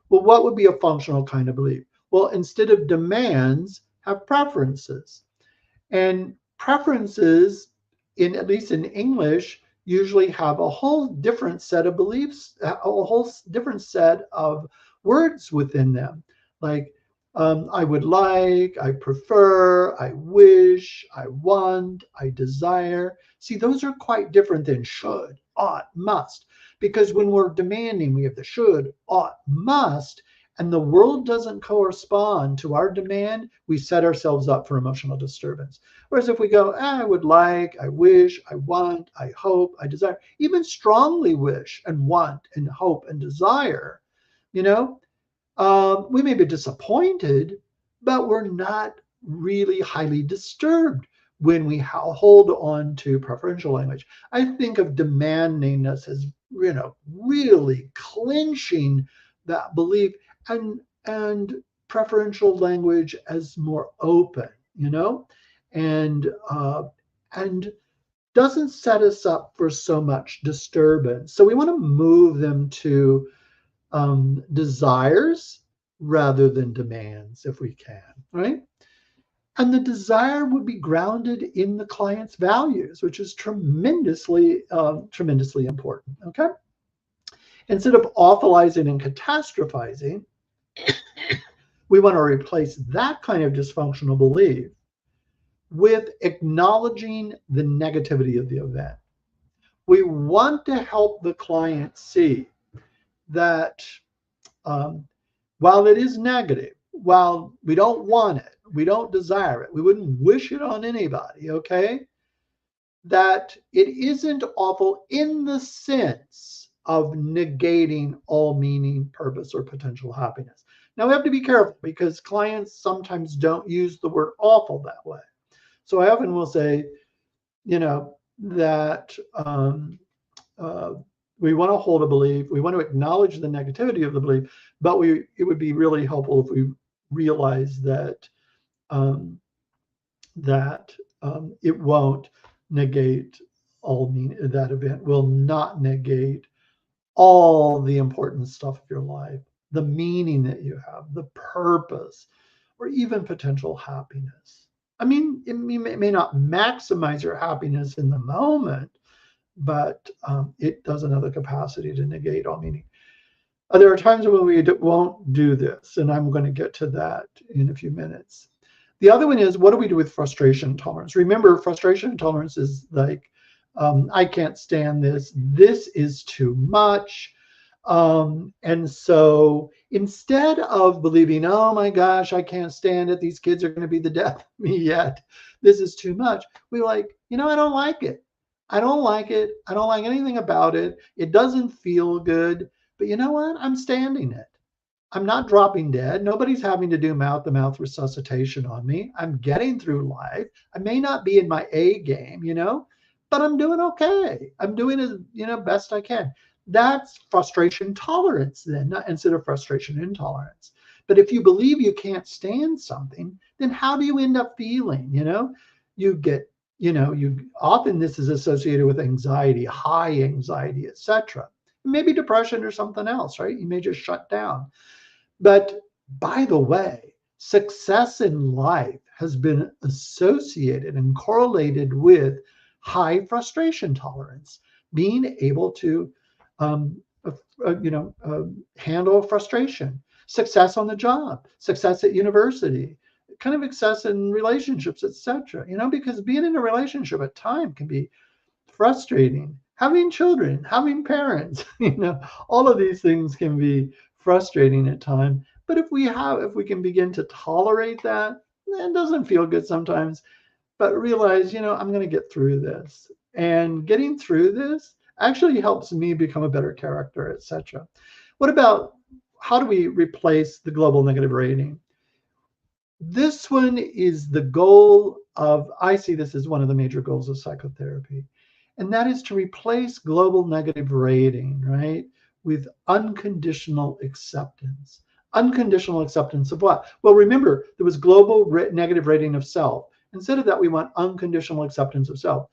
Well, what would be a functional kind of belief? Well, instead of demands, have preferences. And preferences, at least in English, usually have a whole different set of beliefs, a whole different set of words within them. Like, I would like, I prefer, I wish, I want, I desire. See, those are quite different than should, ought, must. Because when we're demanding, we have the should, ought, must, and the world doesn't correspond to our demand, we set ourselves up for emotional disturbance. Whereas if we go, I would like, I wish, I want, I hope, I desire, even strongly wish and want and hope and desire, you know, we may be disappointed, but we're not really highly disturbed when we hold on to preferential language. I think of demandingness as, really clinching that belief, and preferential language as more open, and doesn't set us up for so much disturbance. So we want to move them to desires rather than demands if we can, right? And the desire would be grounded in the client's values, which is tremendously important. Okay. Instead of awfulizing and catastrophizing, we want to replace that kind of dysfunctional belief with acknowledging the negativity of the event. We want to help the client see that while it is negative, while we don't want it, we don't desire it, we wouldn't wish it on anybody, okay? That it isn't awful in the sense of negating all meaning, purpose, or potential happiness. Now we have to be careful because clients sometimes don't use the word awful that way. So I often will say, that uh, we want to hold a belief, we want to acknowledge the negativity of the belief, but it would be really helpful if we realize that um, it won't negate all mean that event will not negate all the important stuff of your life, the meaning that you have, the purpose, or even potential happiness. I mean, it may not maximize your happiness in the moment, but it doesn't have the capacity to negate all meaning. There are times when we won't do this, and I'm going to get to that in a few minutes. The other one is, what do we do with frustration tolerance? Remember, frustration tolerance is like, I can't stand this. This is too much. And so instead of believing, oh my gosh, I can't stand it, these kids are going to be the death of me yet, this is too much, we like, I don't like it. I don't like it. I don't like anything about it. It doesn't feel good. But you know what? I'm standing it. I'm not dropping dead. Nobody's having to do mouth-to-mouth resuscitation on me. I'm getting through life. I may not be in my A game, but I'm doing okay. I'm doing as, best I can. That's frustration tolerance then, not instead of frustration intolerance. But if you believe you can't stand something, then how do you end up feeling? You get, you often this is associated with anxiety, high anxiety, etc. Maybe depression or something else, right? You may just shut down. But by the way, success in life has been associated and correlated with high frustration tolerance, being able to, handle frustration, success on the job, success at university, kind of success in relationships, etc. Because being in a relationship at times can be frustrating. Having children, having parents, all of these things can be frustrating at times. But if we can begin to tolerate that, it doesn't feel good sometimes, but realize, I'm going to get through this. And getting through this actually helps me become a better character, etc. What about how do we replace the global negative rating? This one is the goal of, I see this as one of the major goals of psychotherapy. And that is to replace global negative rating, right, with unconditional acceptance. Unconditional acceptance of what? Well, remember, there was global negative rating of self. Instead of that, we want unconditional acceptance of self.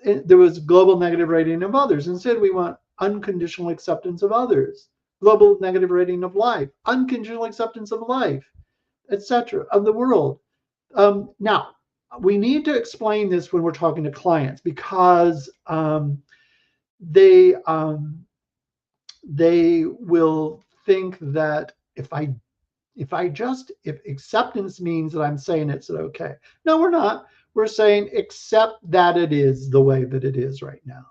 There was global negative rating of others. Instead, we want unconditional acceptance of others. Global negative rating of life, unconditional acceptance of life, etc., of the world. Now, we need to explain this when we're talking to clients because they will think that if acceptance means that I'm saying it's okay. No, we're not. We're saying accept that it is the way that it is right now.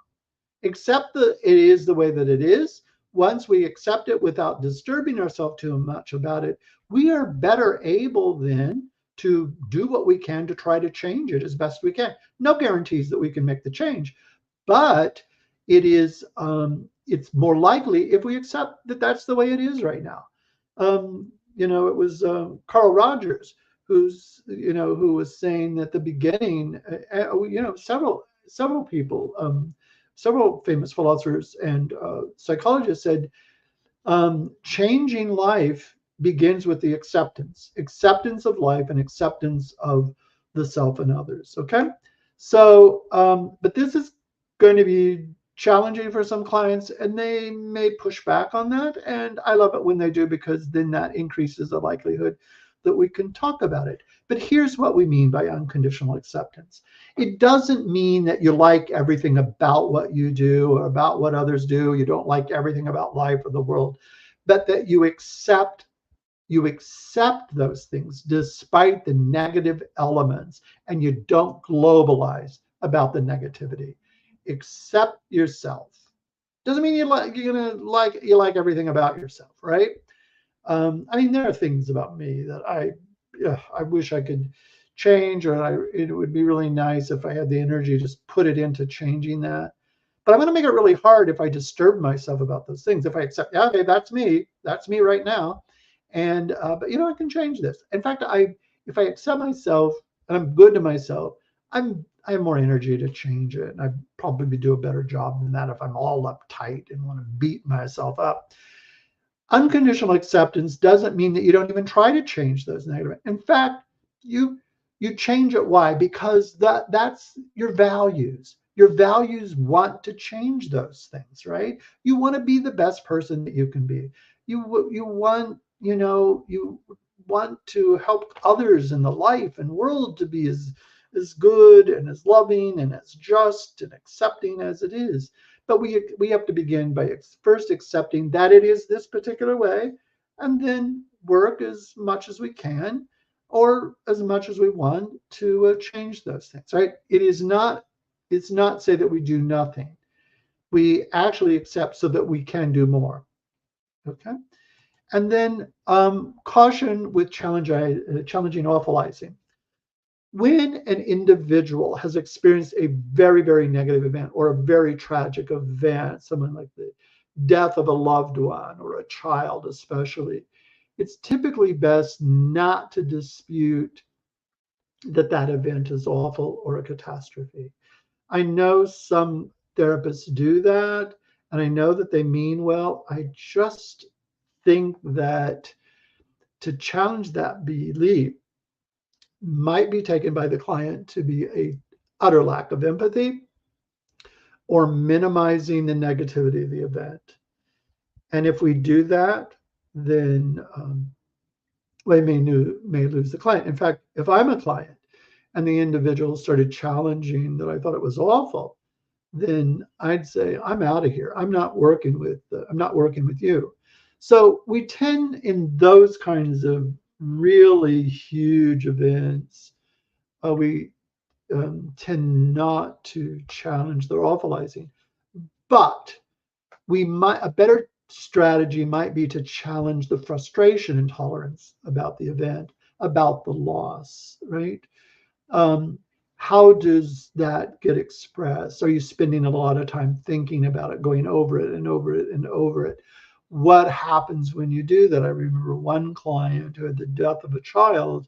Accept that it is the way that it is. Once we accept it without disturbing ourselves too much about it, we are better able then to do what we can to try to change it as best we can. No guarantees that we can make the change, but it's more likely if we accept that that's the way it is right now. It was Carl Rogers who was saying at the beginning, several people, several famous philosophers and psychologists said, changing life begins with the acceptance of life and acceptance of the self and others. Okay. So, but this is going to be challenging for some clients and they may push back on that. And I love it when they do, because then that increases the likelihood that we can talk about it. But here's what we mean by unconditional acceptance. It doesn't mean that you like everything about what you do or about what others do. You don't like everything about life or the world, but that you accept those things despite the negative elements, and you don't globalize about the negativity. Accept yourself. Doesn't mean you like everything about yourself, right? I mean, there are things about me that I wish I could change, or it would be really nice if I had the energy to just put it into changing that. But I'm going to make it really hard if I disturb myself about those things. If I accept, yeah, okay, that's me right now, and but I can change this. In fact, if I accept myself and I'm good to myself, I have more energy to change it, and I'd probably do a better job than that if I'm all uptight and want to beat myself up. Unconditional acceptance doesn't mean that you don't even try to change those negative. In fact, you you change it. Why? Because that's your values. Your values want to change those things, right? You want to be the best person that you can be. You want to help others in the life and world to be as good and as loving and as just and accepting as it is. But we have to begin by first accepting that it is this particular way, and then work as much as we can or as much as we want to change those things. Right? It's not say that we do nothing. We actually accept so that we can do more. Okay. And then caution with challenging awfulizing. When an individual has experienced a very, very negative event or a very tragic event, someone like the death of a loved one or a child, especially, it's typically best not to dispute that event is awful or a catastrophe. I know some therapists do that, and I know that they mean well. I just think that to challenge that belief might be taken by the client to be a utter lack of empathy or minimizing the negativity of the event. And if we do that, then we may lose the client. In fact, if I'm a client and the individual started challenging that I thought it was awful, then I'd say, I'm out of here. I'm not working with you. So we tend in those kinds of really huge events, we tend not to challenge their awfulizing. But a better strategy might be to challenge the frustration and tolerance about the event, about the loss, right? Um, how does that get expressed? Are you spending a lot of time thinking about it, going over it and over it and over it? What happens when you do that? I remember one client who had the death of a child,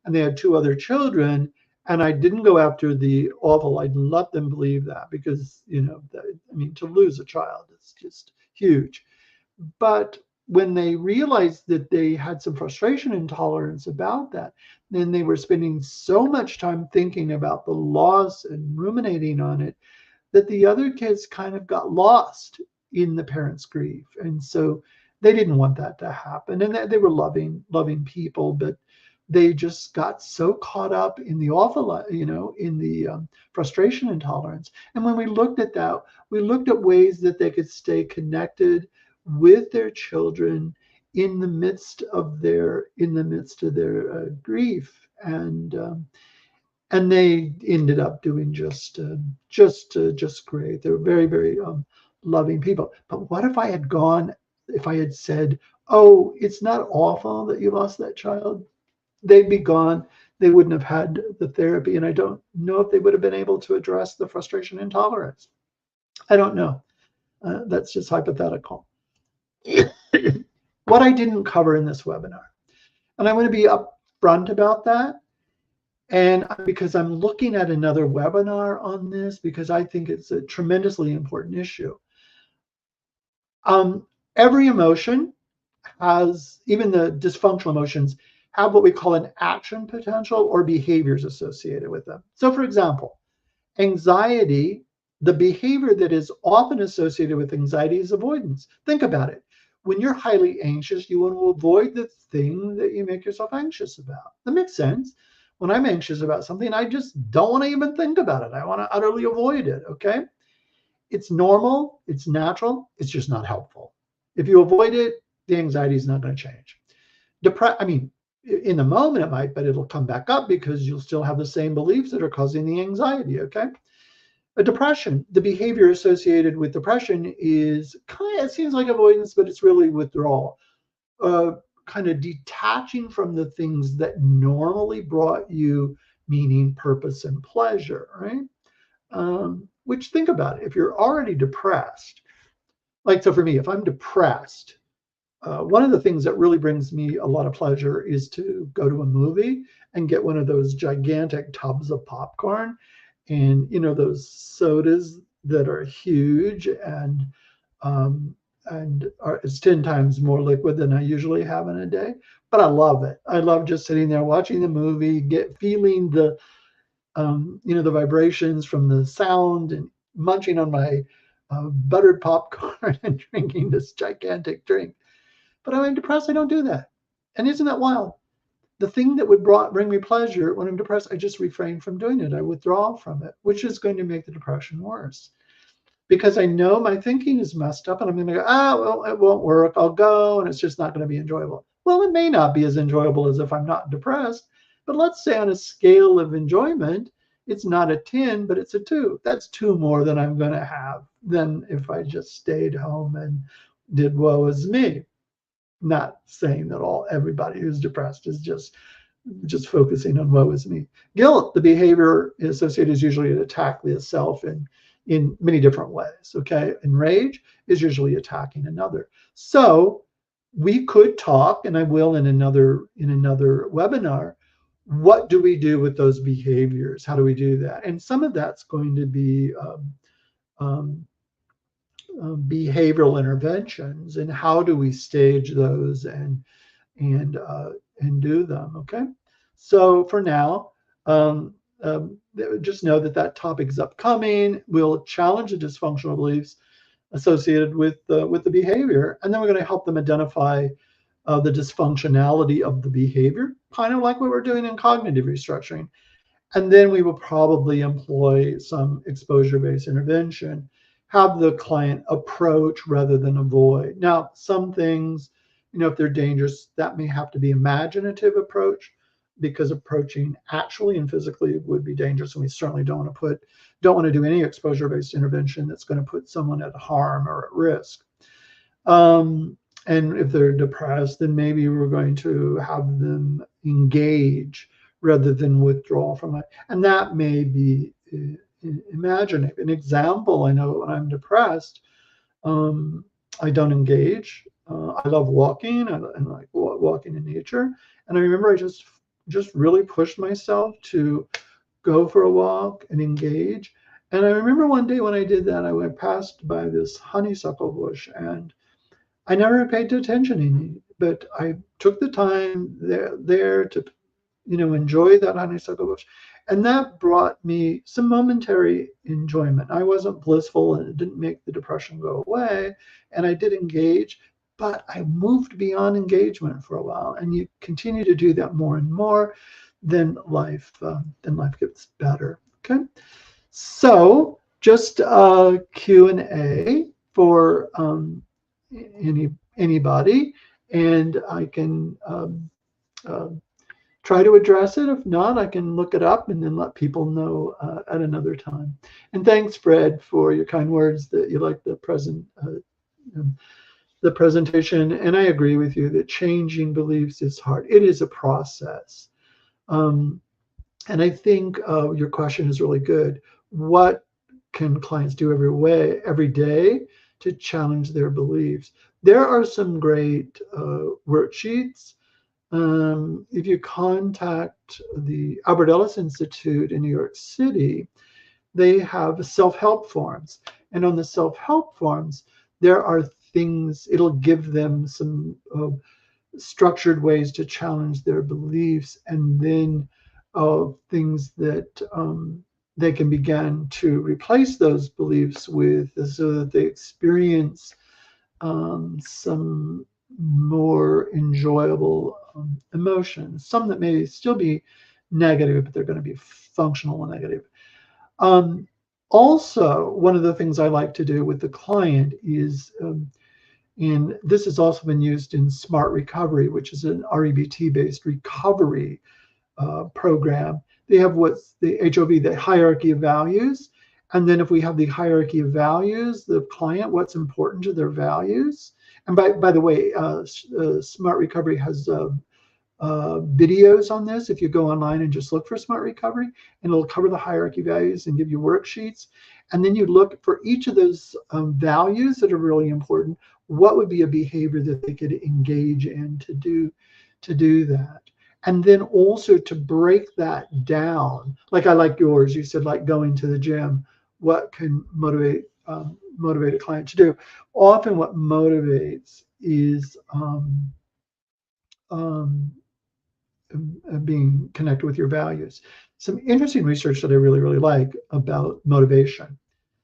and they had two other children, and I didn't go after the awful. I didn't let them believe that, because to lose a child is just huge. But when they realized that they had some frustration and intolerance about that, then they were spending so much time thinking about the loss and ruminating on it, that the other kids kind of got lost in the parents' grief. And so they didn't want that to happen. And they were loving people, but they just got so caught up in the awful, in the frustration intolerance. And when we looked at that, we looked at ways that they could stay connected with their children in the midst of their grief, and they ended up doing just great. They were very, very loving people. But what if I had said, oh, it's not awful that you lost that child? They'd be gone. They wouldn't have had the therapy, and I don't know if they would have been able to address the frustration and intolerance. I don't know. That's just hypothetical. What I didn't cover in this webinar, and I want to be upfront about that, and because I'm looking at another webinar on this, because I think it's a tremendously important issue. Every emotion has, even the dysfunctional emotions, have what we call an action potential or behaviors associated with them. So for example, anxiety, the behavior that is often associated with anxiety is avoidance. Think about it. when you're highly anxious, you want to avoid the thing that you make yourself anxious about. That makes sense. When I'm anxious about something, I just don't want to even think about it. I want to utterly avoid it. Okay. It's normal. It's natural. It's just not helpful. If you avoid it, the anxiety is not going to change. I mean, in the moment it might, but it'll come back up because you'll still have the same beliefs that are causing the anxiety. Okay. A depression, the behavior associated with depression is it seems like avoidance, but it's really withdrawal. Kind of detaching from the things that normally brought you meaning, purpose, and pleasure, right? Which, think about it, if you're already depressed, like, so for me, if I'm depressed, one of the things that really brings me a lot of pleasure is to go to a movie and get one of those gigantic tubs of popcorn and, those sodas that are huge um, it's 10 times more liquid than I usually have in a day. But I love it. I love just sitting there watching the movie, feeling the vibrations from the sound and munching on my buttered popcorn and drinking this gigantic drink. But when I'm depressed, I don't do that. And isn't that wild? The thing that would bring me pleasure when I'm depressed, I just refrain from doing it. I withdraw from it, which is going to make the depression worse. Because I know my thinking is messed up and I'm going to go, well, it won't work. I'll go and it's just not going to be enjoyable. Well, it may not be as enjoyable as if I'm not depressed. But let's say on a scale of enjoyment, it's not a 10, but it's a 2. That's 2 more than I'm going to have than if I just stayed home and did woe is me. Not saying that everybody who's depressed is just focusing on woe is me. Guilt, the behavior associated is usually to attack the self in many different ways. Okay, and rage is usually attacking another. So we could talk, and I will in another webinar. What do we do with those behaviors? How do we do that? And some of that's going to be um, behavioral interventions, and how do we stage those and do them. Okay, so for now, um, just know that topic is upcoming. We'll challenge the dysfunctional beliefs associated with the behavior, and then we're going to help them identify the dysfunctionality of the behavior, kind of like what we're doing in cognitive restructuring. And then we will probably employ some exposure-based intervention, have the client approach rather than avoid. Now, some things, if they're dangerous, that may have to be imaginative approach, because approaching actually and physically would be dangerous. And we certainly don't want to do any exposure-based intervention that's going to put someone at harm or at risk. And if they're depressed, then maybe we're going to have them engage rather than withdraw from it. And that may be imaginative. An example, I know when I'm depressed, I don't engage. I love walking and like walking in nature. And I remember I just really pushed myself to go for a walk and engage. And I remember one day when I did that, I went past by this honeysuckle bush, and I never paid attention, but I took the time there to, enjoy that honeysuckle bush. And that brought me some momentary enjoyment. I wasn't blissful and it didn't make the depression go away. And I did engage, but I moved beyond engagement for a while. And you continue to do that more and more, then life gets better. Okay. So just Q&A for anybody, and I can try to address it. If not, I can look it up and then let people know at another time. And thanks, Fred, for your kind words that you like the presentation. And I agree with you that changing beliefs is hard. It is a process. And I think your question is really good. What can clients do every day to challenge their beliefs? There are some great worksheets. If you contact the Albert Ellis Institute in New York City, they have self-help forms. And on the self-help forms, there are things, it'll give them some structured ways to challenge their beliefs, and then things that they can begin to replace those beliefs with, so that they experience some more enjoyable emotions, some that may still be negative, but they're going to be functional and negative. Um, Also, one of the things I like to do with the client is, and this has also been used in Smart Recovery, which is an REBT-based recovery program. They have what's the HOV, the hierarchy of values. And then if we have the hierarchy of values, the client, what's important to their values. And by the way, Smart Recovery has videos on this. If you go online and just look for Smart Recovery, and it'll cover the hierarchy values and give you worksheets. And then you look for each of those values that are really important. What would be a behavior that they could engage in to do that? And then also to break that down, like I like yours. You said like going to the gym. What can motivate a client to do? Often, what motivates is um, being connected with your values. Some interesting research that I really, really like about motivation.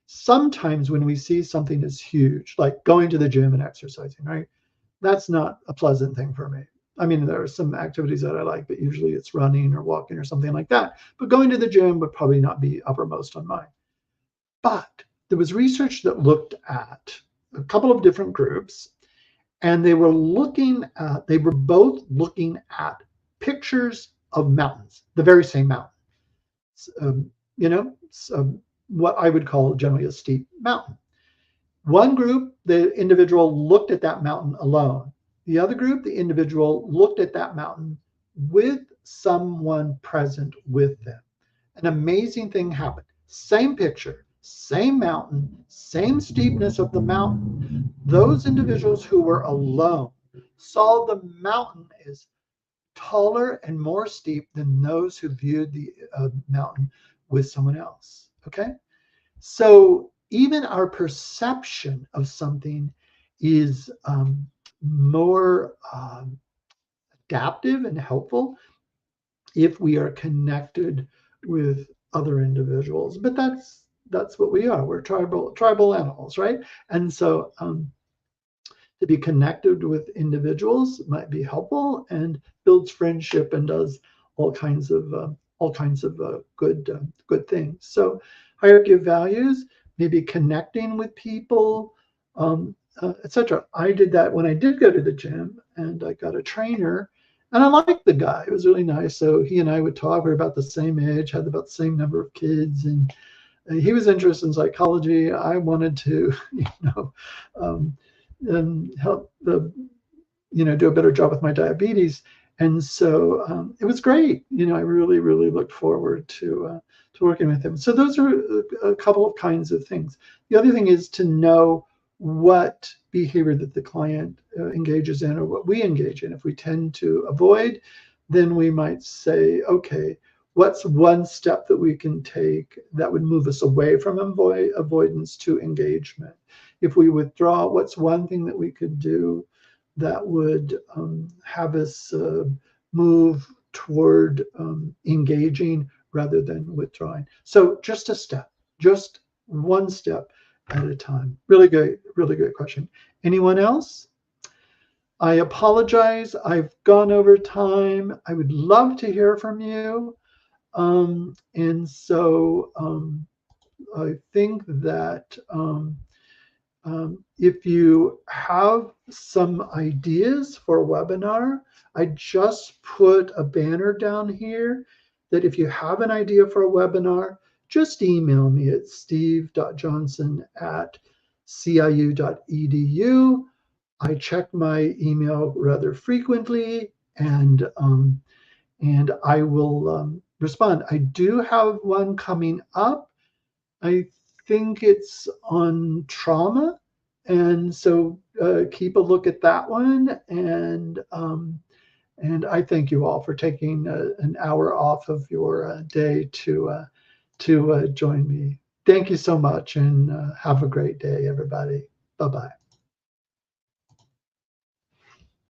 Sometimes when we see something that's huge, like going to the gym and exercising, right? That's not a pleasant thing for me. I mean, there are some activities that I like, but usually it's running or walking or something like that. But going to the gym would probably not be uppermost on mine. But there was research that looked at a couple of different groups, and they were both looking at pictures of mountains, the very same mountain. You know, what I would call generally a steep mountain. One group, the individual looked at that mountain alone. The other group, the individual looked at that mountain with someone present with them. An amazing thing happened. Same picture, same mountain, same steepness of the mountain. Those individuals who were alone saw the mountain as taller and more steep than those who viewed the mountain with someone else. Okay? So even our perception of something is more adaptive and helpful if we are connected with other individuals. But that's what we are. We're tribal animals, right? And so to be connected with individuals might be helpful and builds friendship and does all kinds of good things. So hierarchy of values, maybe connecting with people, etc. I did that when I did go to the gym, and I got a trainer, and I liked the guy. It was really nice. So he and I would talk. We were about the same age, had about the same number of kids, and he was interested in psychology. I wanted to, um, and help do a better job with my diabetes. And so it was great. I really, really looked forward to working with him. So those are a couple of kinds of things. The other thing is to know what behavior that the client engages in or what we engage in. If we tend to avoid, then we might say, okay, what's one step that we can take that would move us away from avoidance to engagement? If we withdraw, what's one thing that we could do that would have us move toward engaging rather than withdrawing? So just a step, just one step at a time. Really good question. Anyone else? I apologize. I've gone over time. I would love to hear from you. And so I think that if you have some ideas for a webinar, I just put a banner down here that if you have an idea for a webinar, just email me at steve.johnson@ciu.edu. I check my email rather frequently, and I will respond. I do have one coming up. I think it's on trauma, and so keep a look at that one. And I thank you all for taking an hour off of your day to join me. Thank you so much, and have a great day, everybody. Bye-bye.